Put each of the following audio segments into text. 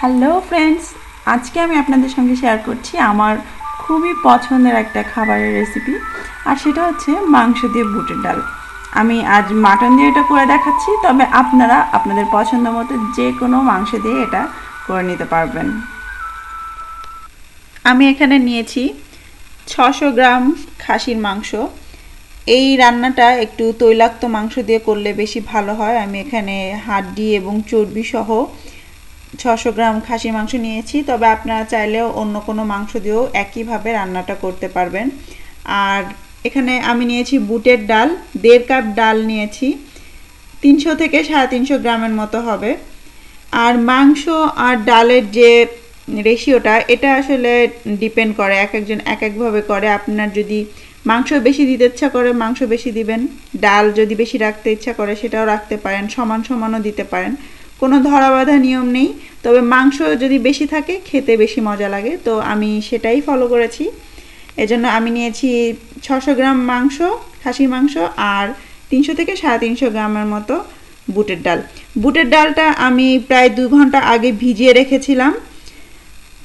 Hello friends, আজকে আমি আপনাদের সঙ্গে শেয়ার করছি আমার খুবই পছন্দের একটা খাবারের রেসিপি। আর সেটা হচ্ছে মাংস দিয়ে বুটের ডাল। আমি আজ মাটন দিয়ে এটা করে দেখাচ্ছি, তবে আপনারা আপনাদের পছন্দ মতো যে কোনো মাংস দিয়ে এটা করে নিতে পারবেন। আমি এখানে নিয়েছি 600 গ্রাম খাসির মাংস। এই রান্নাটা একটু তৈলাক্ত মাংস দিয়ে করলে বেশি ভালো হয়। আমি এখানে হাড্ডি এবং চর্বি সহ 600 গ্রাম খাসির মাংস নিয়েছি, তবে আপনারা চাইলেও অন্য কোনো মাংস দিয়েও একইভাবে রান্নাটা করতে পারবেন। আর এখানে আমি নিয়েছি বুটের ডাল, 1.5 কাপ ডাল নিয়েছি, 300 থেকে 350 গ্রামের মতো হবে। আর মাংস আর ডালের যে রেশিওটা, এটা আসলে ডিপেন্ড করে, এক একজন এক একভাবে করে। আপনার যদি মাংস বেশি দিতে ইচ্ছা করে মাংস বেশি দিবেন, ডাল যদি বেশি রাখতে ইচ্ছা করে সেটাও রাখতে পারেন, সমান সমানও দিতে পারেন। কোনো ধরাবাঁধা নিয়ম নেই, তবে মাংস যদি বেশি থাকে খেতে বেশি মজা লাগে, তো আমি সেটাই ফলো করেছি। এজন্য আমি নিয়েছি 600 গ্রাম মাংস, খাসির মাংস, আর 300 থেকে 350 গ্রামের মতো বুটের ডাল। বুটের ডালটা আমি প্রায় 2 ঘন্টা আগে ভিজিয়ে রেখেছিলাম।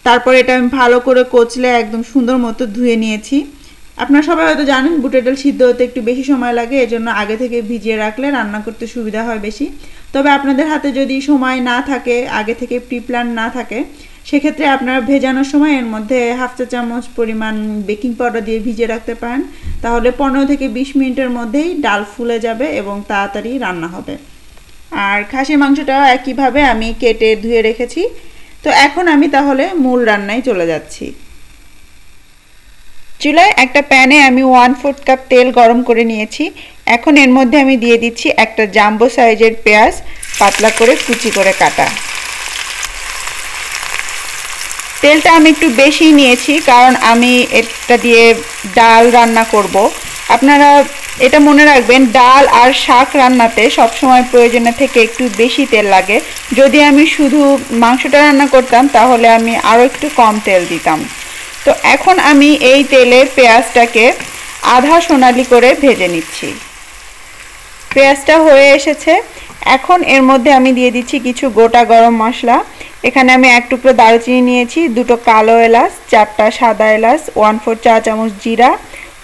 তারপর এটা আমি ভালো করে কচলে একদম সুন্দর মতো ধুয়ে নিয়েছি। আপনারা সবাই হয়তো জানেন বুটের ডাল সিদ্ধ হতে একটু বেশি সময় লাগে, এজন্য আগে থেকে ভিজিয়ে রাখলে রান্না করতে সুবিধা হয় বেশি। তবে আপনাদের হাতে যদি সময় না থাকে, আগে থেকে প্রি প্ল্যান না থাকে, সেক্ষেত্রে আপনারা ভেজানোর সময় এর মধ্যে 1/2 চা চামচ পরিমাণ বেকিং পাউডার দিয়ে ভিজিয়ে রাখতে পারেন। তাহলে 15 থেকে 20 মিনিটের মধ্যেই ডাল ফুলে যাবে এবং তাড়াতাড়ি রান্না হবে। আর খাসির মাংসটাও একইভাবে আমি কেটে ধুয়ে রেখেছি। তো এখন আমি তাহলে মূল রান্নায় চলে যাচ্ছি। চুলায় একটা প্যানে আমি 1/4 কাপ তেল গরম করে নিয়েছি। এখন এর মধ্যে আমি দিয়ে দিচ্ছি একটা জাম্বো সাইজের পেঁয়াজ, পাতলা করে কুচি করে কাটা। তেলটা আমি একটু বেশি নিয়েছি, কারণ আমি এটা দিয়ে ডাল রান্না করব। আপনারা এটা মনে রাখবেন, ডাল আর শাক রান্নাতে সবসময় প্রয়োজনের থেকে একটু বেশি তেল লাগে। যদি আমি শুধু মাংসটা রান্না করতাম তাহলে আমি আরও একটু কম তেল দিতাম। তো এখন আমি এই তেলে পেঁয়াজটাকে আধা সোনালি করে ভেজে নিচ্ছি। পেঁয়াজটা হয়ে এসেছে। এখন এর মধ্যে আমি দিয়ে দিচ্ছি কিছু গোটা গরম মশলা। এখানে আমি 1 টুকরো দারুচিনি নিয়েছি, 2টো কালো এলাচ, 4টা সাদা এলাচ, 1/4 চা চামচ জিরা,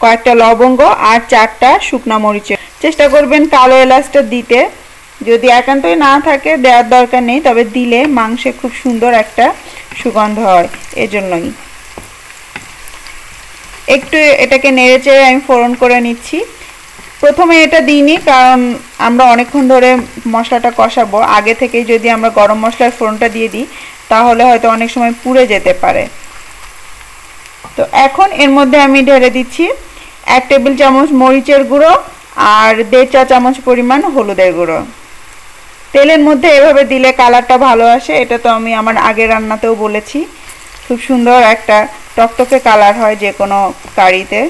কয়েকটা লবঙ্গ আর 4টা শুকনা মরিচ। চেষ্টা করবেন কালো এলাচটা দিতে, যদি একান্তই না থাকে দেওয়ার দরকার নেই, তবে দিলে মাংসে খুব সুন্দর একটা সুগন্ধ হয়, এজন্যই। একটু এটাকে নেড়েচেড়ে আমি ফোড়ন করে নিচ্ছি। প্রথমে এটা দিইনি, কারণ আমরা অনেকক্ষণ ধরে মশলাটা কষাবো। আগে থেকেই যদি আমরা গরম মশলার ফোড়নটা দিয়ে দিই তাহলে হয়তো অনেক সময় পুড়ে যেতে পারে। তো এখন এর মধ্যে আমি ঢেলে দিচ্ছি 1 টেবিল চামচ মরিচের গুঁড়ো আর 1.5 চা চামচ পরিমাণ হলুদের গুঁড়ো। তেলের মধ্যে এভাবে দিলে কালারটা ভালো আসে, এটা তো আমি আমার আগের রান্নাতেও বলেছি। খুব সুন্দর একটা টকটকে কালার হয় যে কোনো কারিতে।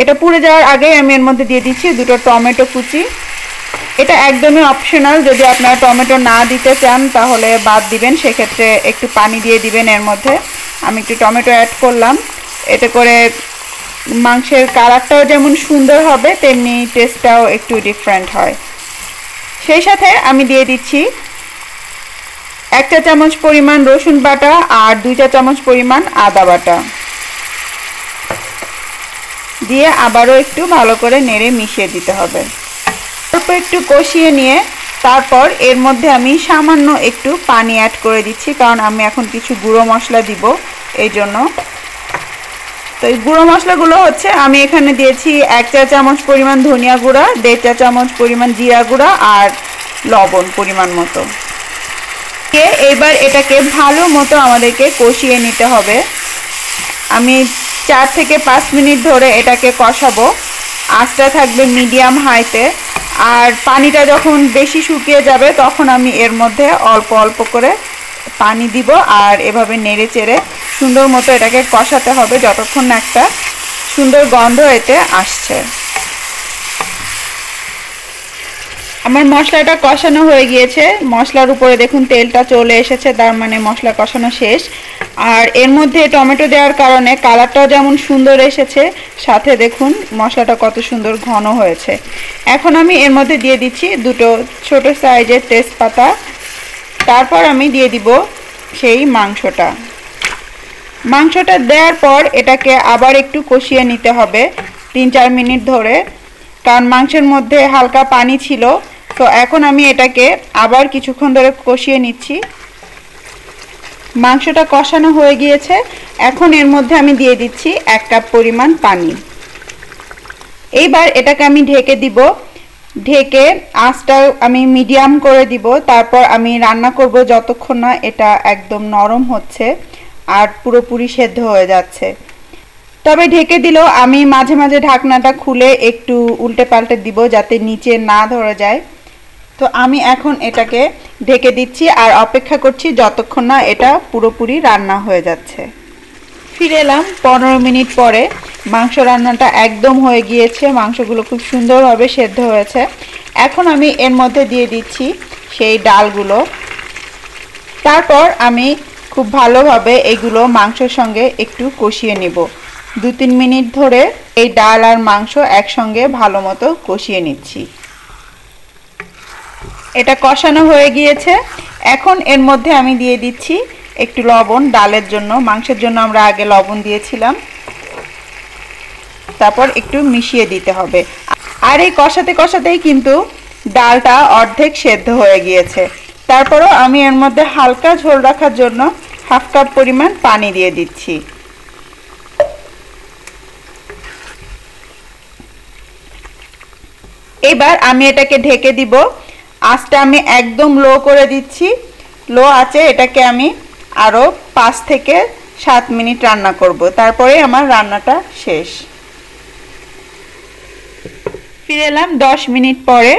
এটা পুড়ে যাওয়ার আগে আমি এর মধ্যে দিয়ে দিচ্ছি 2টো টমেটো কুচি। এটা একদমই অপশনাল, যদি আপনারা টমেটো না দিতে চান তাহলে বাদ দিবেন, সেক্ষেত্রে একটু পানি দিয়ে দিবেন এর মধ্যে। আমি একটু টমেটো অ্যাড করলাম, এতে করে মাংসের কালারটাও যেমন সুন্দর হবে তেমনি টেস্টটাও একটু ডিফারেন্ট হয়। সেই সাথে আমি দিয়ে দিচ্ছি 1 চা চামচ পরিমাণ রসুন বাটা আর 2 চা চামচ পরিমাণ আদা বাটা দিয়ে আবারও একটু ভালো করে নেড়ে মিশিয়ে দিতে হবে। তারপর একটু কষিয়ে নিয়ে তারপর এর মধ্যে আমি সামান্য একটু পানি অ্যাড করে দিচ্ছি, কারণ আমি এখন কিছু গুঁড়ো মশলা দিব এই জন্য। তো এই গুঁড়ো মশলাগুলো হচ্ছে, আমি এখানে দিয়েছি 1 চা চামচ পরিমাণ ধনিয়া গুঁড়া, 1.5 চা চামচ পরিমাণ জিরা গুঁড়া আর লবণ পরিমাণ মতো। এবার এটাকে ভালো মতো আমাদেরকে কষিয়ে নিতে হবে। আমি 4 থেকে 5 মিনিট ধরে এটাকে কষাবো। আঁচটা থাকবে মিডিয়াম হাইতে। আর পানিটা যখন বেশি শুকিয়ে যাবে তখন আমি এর মধ্যে অল্প অল্প করে পানি দিব, আর এভাবে নেড়ে চেড়ে সুন্দর মতো এটাকে কষাতে হবে যতক্ষণ না একটা সুন্দর গন্ধ এতে আসছে। আমার মশলাটা কষানো হয়ে গিয়েছে, মশলার উপরে দেখুন তেলটা চলে এসেছে, তার মানে মশলা কষানো শেষ। আর এর মধ্যে টমেটো দেওয়ার কারণে কালারটাও যেমন সুন্দর এসেছে, সাথে দেখুন মশলাটা কত সুন্দর ঘন হয়েছে। এখন আমি এর মধ্যে দিয়ে দিচ্ছি 2টো ছোট সাইজের তেজপাতা, তারপর আমি দিয়ে দিব সেই মাংসটা। মাংসটা দেওয়ার পর এটাকে আবার একটু কষিয়ে নিতে হবে 3-4 মিনিট ধরে, কারণ মাংসের মধ্যে হালকা পানি ছিল। তো এখন আমি এটাকে আবার কিছুক্ষণ ধরে কষিয়ে নিচ্ছি। মাংসটা কষানো হয়ে গিয়েছে, এখন এর মধ্যে আমি দিয়ে দিচ্ছি 1 কাপ পরিমাণ পানি। এইবার এটাকে আমি ঢেকে দিব। ঢেকে আঁচটা আমি মিডিয়াম করে দিব। তারপর আমি রান্না করব যতক্ষণ না এটা একদম নরম হচ্ছে আর পুরোপুরি সেদ্ধ হয়ে যাচ্ছে। তবে ঢেকে দিলেও আমি মাঝে মাঝে ঢাকনাটা খুলে একটু উল্টে পাল্টে দিব যাতে নিচে না ধরে যায়। তো আমি এখন এটাকে ঢেকে দিচ্ছি আর অপেক্ষা করছি যতক্ষণ না এটা পুরোপুরি রান্না হয়ে যাচ্ছে। ফিরে এলাম 15 মিনিট পরে। মাংস রান্নাটা একদম হয়ে গিয়েছে, মাংসগুলো খুব সুন্দরভাবে সেদ্ধ হয়েছে। এখন আমি এর মধ্যে দিয়ে দিচ্ছি সেই ডালগুলো। তারপর আমি খুব ভালোভাবে এগুলো মাংসের সঙ্গে একটু কষিয়ে নেব। 2-3 মিনিট ধরে এই ডাল আর মাংস একসঙ্গে ভালো মতো কষিয়ে নিচ্ছি। এটা কষানো হয়ে গিয়েছে। এখন এর মধ্যে আমি দিয়ে দিচ্ছি একটু লবণ ডালের জন্য। মাংসের জন্য আমরা আগে লবণ দিয়েছিলাম। তারপর একটু মিশিয়ে দিতে হবে। আর এই কষাতে কষাতেই কিন্তু ডালটা অর্ধেক সেদ্ধ হয়ে গিয়েছে। তারপরও আমি এর মধ্যে হালকা ঝোল রাখার জন্য 1/2 কাপ পরিমাণ পানি দিয়ে দিচ্ছি। এবার আমি এটাকে ঢেকে দিব। আঁচটা আমি একদম লো করে দিচ্ছি। লো আঁচে এটাকে আমি আরও 5 থেকে 7 মিনিট রান্না করব। তারপরে আমার রান্নাটা শেষ। ফিরে এলাম 10 মিনিট পরে।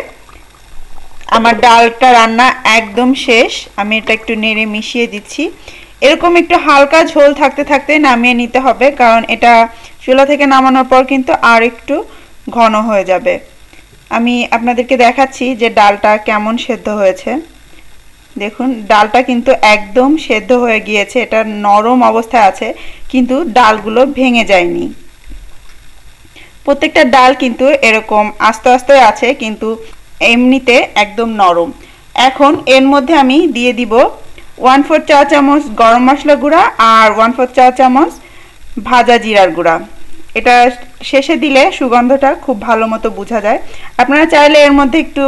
আমার ডালটা রান্না একদম শেষ। আমি এটা একটু নেড়ে মিশিয়ে দিচ্ছি। এরকম একটু হালকা ঝোল থাকতে থাকতে নামিয়ে নিতে হবে, কারণ এটা চুলা থেকে নামানোর পর কিন্তু আর একটু ঘন হয়ে যাবে। আমি আপনাদেরকে দেখাচ্ছি যে ডালটা কেমন সেদ্ধ হয়েছে। দেখুন ডালটা কিন্তু একদম সেদ্ধ হয়ে গিয়েছে। এটা নরম অবস্থায় আছে কিন্তু ডালগুলো ভেঙে যায়নি। প্রত্যেকটা ডাল কিন্তু এরকম আস্তে আস্তে আছে কিন্তু এমনিতে একদম নরম। এখন এর মধ্যে আমি দিয়ে দিব 1/4 চা চামচ গরম মশলা গুঁড়া আর 1/4 চা চামচ ভাজা জিরার গুঁড়া। এটা শেষে দিলে সুগন্ধটা খুব ভালো মতো বোঝা যায়। আপনারা চাইলে এর মধ্যে একটু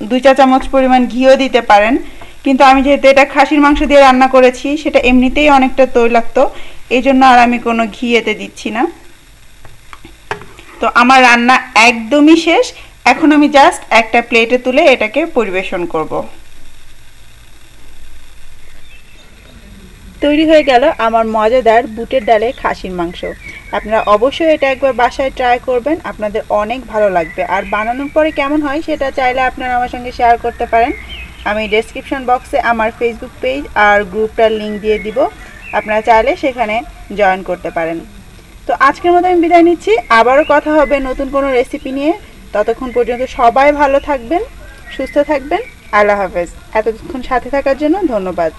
2 চা চামচ পরিমাণ ঘিও দিতে পারেন, কিন্তু আমি যেহেতু এটা খাসির মাংস দিয়ে রান্না করেছি সেটা এমনিতেই অনেকটা তৈলাক্ত, এই জন্য আর আমি কোনো ঘি এতে দিচ্ছি না। তো আমার রান্না একদমই শেষ। এখন আমি জাস্ট একটা প্লেটে তুলে এটাকে পরিবেশন করব। তৈরি হয়ে গেল আমার মজাদার বুটের ডালে খাসির মাংস। আপনারা অবশ্যই এটা একবার বাসায় ট্রাই করবেন, আপনাদের অনেক ভালো লাগবে। আর বানানোর পরে কেমন হয় সেটা চাইলে আপনারা আমার সঙ্গে শেয়ার করতে পারেন। আমি ডেসক্রিপশন বক্সে আমার ফেসবুক পেজ আর গ্রুপটার লিঙ্ক দিয়ে দিব, আপনারা চাইলে সেখানে জয়েন করতে পারেন। তো আজকের মতো আমি বিদায় নিচ্ছি। আবারও কথা হবে নতুন কোনো রেসিপি নিয়ে। ততক্ষণ পর্যন্ত সবাই ভালো থাকবেন, সুস্থ থাকবেন। আল্লাহ হাফেজ। এতক্ষণ সাথে থাকার জন্য ধন্যবাদ।